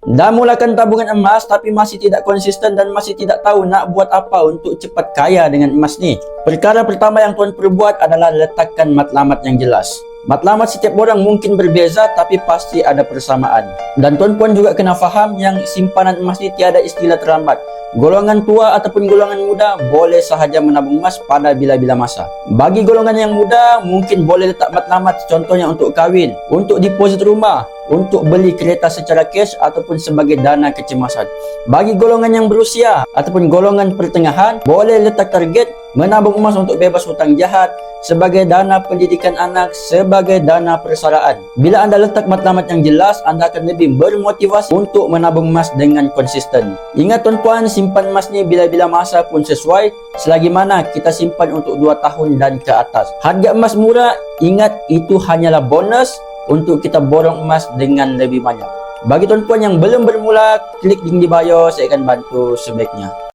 Dah mulakan tabungan emas tapi masih tidak konsisten dan masih tidak tahu nak buat apa untuk cepat kaya dengan emas ni. Perkara pertama yang tuan perlu buat adalah letakkan matlamat yang jelas. Matlamat setiap orang mungkin berbeza tapi pasti ada persamaan. Dan tuan-puan juga kena faham yang simpanan emas ni tiada istilah terlambat. Golongan tua ataupun golongan muda boleh sahaja menabung emas pada bila-bila masa. Bagi golongan yang muda mungkin boleh letak matlamat, contohnya untuk kahwin, untuk deposit rumah, untuk beli kereta secara cash ataupun sebagai dana kecemasan. Bagi golongan yang berusia ataupun golongan pertengahan boleh letak target menabung emas untuk bebas hutang jahat, sebagai dana pendidikan anak, sebagai dana persaraan. Bila anda letak matlamat yang jelas, anda akan lebih bermotivasi untuk menabung emas dengan konsisten. Ingat tuan-puan, simpan emas ni bila-bila masa pun sesuai, selagi mana kita simpan untuk 2 tahun dan ke atas. Harga emas murah, ingat itu hanyalah bonus untuk kita borong emas dengan lebih banyak. Bagi tuan-puan yang belum bermula, klik link di bio, saya akan bantu sebaiknya.